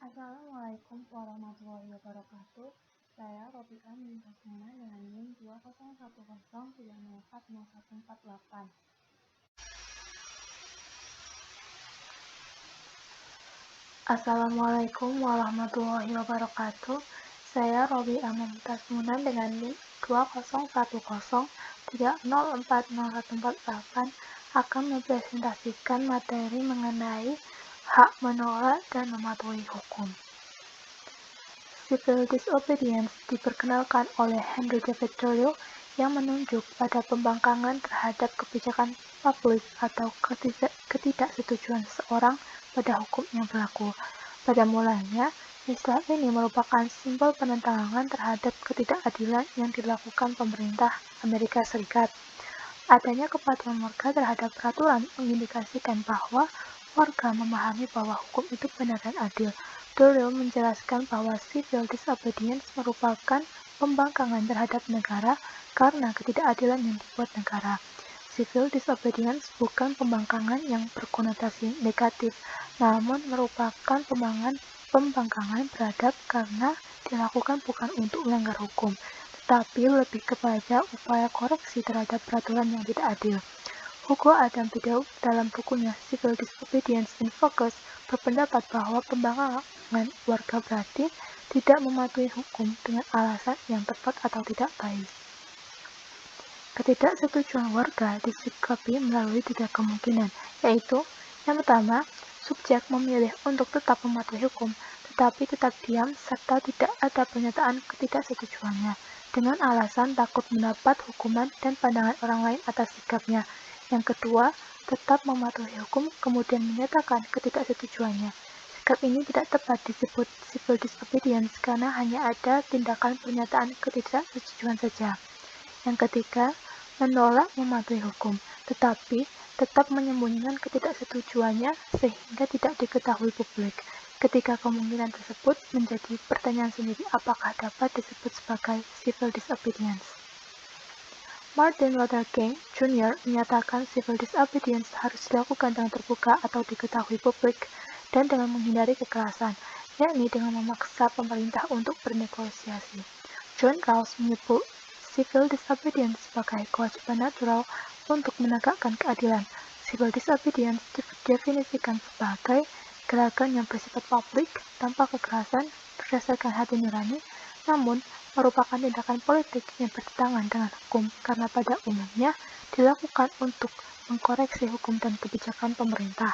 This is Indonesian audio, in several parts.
Assalamualaikum warahmatullahi wabarakatuh. Saya Robiah Mintas Muna dengan NIM 201030401448. Assalamualaikum warahmatullahi wabarakatuh. Saya Robiah Mintas Muna dengan NIM 201030401448 akan mempresentasikan materi mengenai hak menolak dan mematuhi hukum. Civil disobedience diperkenalkan oleh Henry David Thoreau yang menunjuk pada pembangkangan terhadap kebijakan publik atau ketidaksetujuan seseorang pada hukum yang berlaku. Pada mulanya, istilah ini merupakan simbol penentangan terhadap ketidakadilan yang dilakukan pemerintah Amerika Serikat. Adanya kepatuhan warga terhadap peraturan mengindikasikan bahwa warga memahami bahwa hukum itu benar dan adil. Thoreau menjelaskan bahwa civil disobedience merupakan pembangkangan terhadap negara karena ketidakadilan yang dibuat negara. Civil disobedience bukan pembangkangan yang berkonotasi negatif, namun merupakan pembangkangan beradab karena dilakukan bukan untuk melanggar hukum, tetapi lebih kepada upaya koreksi terhadap peraturan yang tidak adil. Hugo Adam Bidau dalam bukunya Civil Disobedience in Focus berpendapat bahwa pembangkangan warga berarti tidak mematuhi hukum dengan alasan yang tepat atau tidak baik. Ketidaksetujuan warga disikapi melalui 3 kemungkinan, yaitu yang pertama, subjek memilih untuk tetap mematuhi hukum, tetapi tetap diam serta tidak ada pernyataan ketidaksetujuannya, dengan alasan takut mendapat hukuman dan pandangan orang lain atas sikapnya. Yang kedua, tetap mematuhi hukum kemudian menyatakan ketidaksetujuannya. Sikap ini tidak tepat disebut civil disobedience karena hanya ada tindakan pernyataan ketidaksetujuan saja. Yang ketiga, menolak mematuhi hukum, tetapi tetap menyembunyikan ketidaksetujuannya sehingga tidak diketahui publik. Ketiga kemungkinan tersebut menjadi pertanyaan sendiri apakah dapat disebut sebagai civil disobedience. Martin Luther King Jr. menyatakan civil disobedience harus dilakukan dengan terbuka atau diketahui publik dan dengan menghindari kekerasan, yakni dengan memaksa pemerintah untuk bernegosiasi. John Rawls menyebut civil disobedience sebagai kewajiban natural untuk menegakkan keadilan. Civil disobedience didefinisikan sebagai gerakan yang bersifat publik tanpa kekerasan berdasarkan hati nurani, namun merupakan tindakan politik yang bertentangan dengan hukum karena pada umumnya dilakukan untuk mengkoreksi hukum dan kebijakan pemerintah.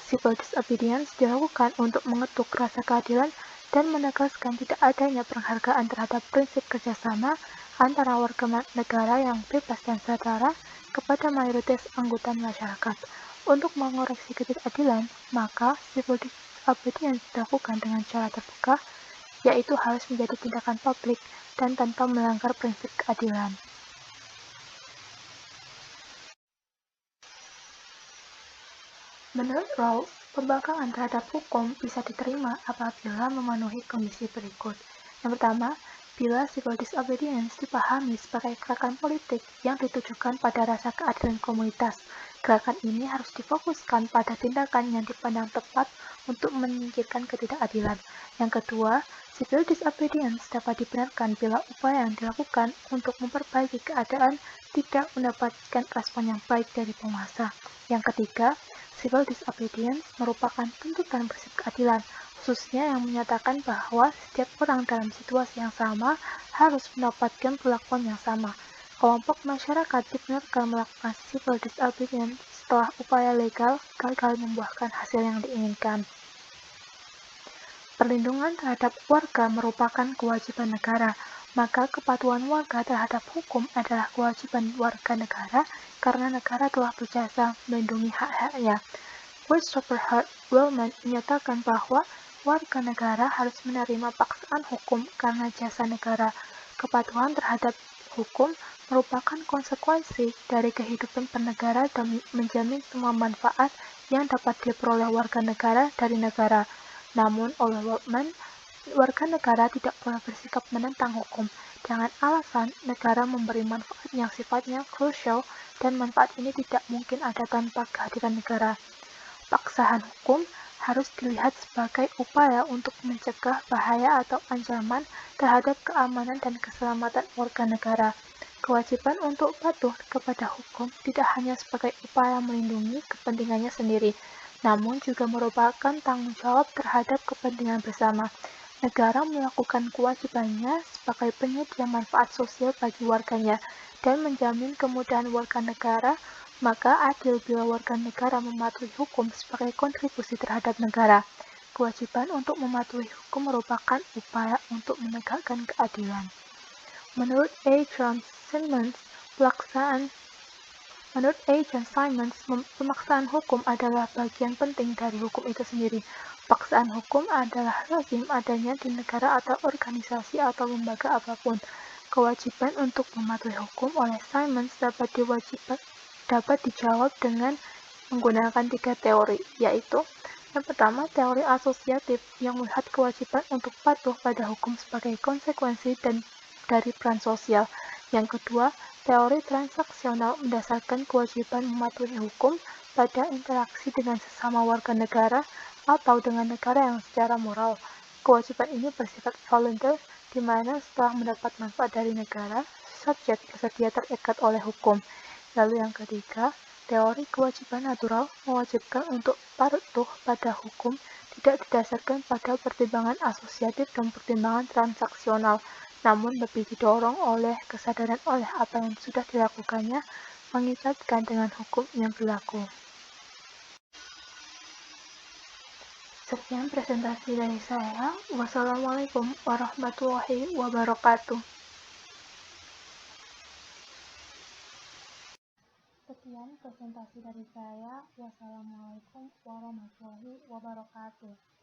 Civil disobedience dilakukan untuk mengetuk rasa keadilan dan menegaskan tidak adanya penghargaan terhadap prinsip kerjasama antara warga negara yang bebas dan setara kepada mayoritas anggota masyarakat. Untuk mengoreksi ketidakadilan, maka civil disobedience dilakukan dengan cara terbuka, yaitu harus menjadi tindakan publik dan tanpa melanggar prinsip keadilan. Menurut Rawls, pembangkangan terhadap hukum bisa diterima apabila memenuhi kondisi berikut. Yang pertama, bila civil disobedience dipahami sebagai gerakan politik yang ditujukan pada rasa keadilan komunitas, gerakan ini harus difokuskan pada tindakan yang dipandang tepat untuk menyingkirkan ketidakadilan. Yang kedua, civil disobedience dapat dibenarkan bila upaya yang dilakukan untuk memperbaiki keadaan tidak mendapatkan respon yang baik dari penguasa. Yang ketiga, civil disobedience merupakan tuntutan prinsip keadilan, khususnya yang menyatakan bahwa setiap orang dalam situasi yang sama harus mendapatkan perlakuan yang sama. Kelompok masyarakat dibenarkan melakukan civil disobedience setelah upaya legal gagal membuahkan hasil yang diinginkan. Perlindungan terhadap warga merupakan kewajiban negara, maka kepatuhan warga terhadap hukum adalah kewajiban warga negara karena negara telah berjasa melindungi hak-haknya. Christopher Hart Wellman menyatakan bahwa warga negara harus menerima paksaan hukum karena jasa negara. Kepatuhan terhadap hukum merupakan konsekuensi dari kehidupan bernegara dan menjamin semua manfaat yang dapat diperoleh warga negara dari negara. Namun, oleh Wellman, warga negara tidak boleh bersikap menentang hukum dengan alasan negara memberi manfaat yang sifatnya krusial dan manfaat ini tidak mungkin ada tanpa kehadiran negara. Paksaan hukum harus dilihat sebagai upaya untuk mencegah bahaya atau ancaman terhadap keamanan dan keselamatan warga negara. Kewajiban untuk patuh kepada hukum tidak hanya sebagai upaya melindungi kepentingannya sendiri, namun juga merupakan tanggung jawab terhadap kepentingan bersama. Negara melakukan kewajibannya sebagai penyedia manfaat sosial bagi warganya dan menjamin kemudahan warga negara, maka adil bila warga negara mematuhi hukum sebagai kontribusi terhadap negara. Kewajiban untuk mematuhi hukum merupakan upaya untuk menegakkan keadilan. Menurut A. John Simons, pemaksaan hukum adalah bagian penting dari hukum itu sendiri. Paksaan hukum adalah lazim adanya di negara atau organisasi atau lembaga apapun. Kewajiban untuk mematuhi hukum oleh Simons dapat dijawab dengan menggunakan 3 teori, yaitu yang pertama, teori asosiatif yang melihat kewajiban untuk patuh pada hukum sebagai konsekuensi dari peran sosial. Yang kedua, teori transaksional mendasarkan kewajiban mematuhi hukum pada interaksi dengan sesama warga negara atau dengan negara yang secara moral. Kewajiban ini bersifat volunteer, di mana setelah mendapat manfaat dari negara, subjek bersedia terikat oleh hukum. Lalu yang ketiga, teori kewajiban natural mewajibkan untuk patuh pada hukum tidak didasarkan pada pertimbangan asosiatif dan pertimbangan transaksional, namun lebih didorong oleh kesadaran oleh apa yang sudah dilakukannya mengikatkan dengan hukum yang berlaku. Sekian presentasi dari saya. Wassalamualaikum warahmatullahi wabarakatuh. Sekian presentasi dari saya. Wassalamualaikum warahmatullahi wabarakatuh.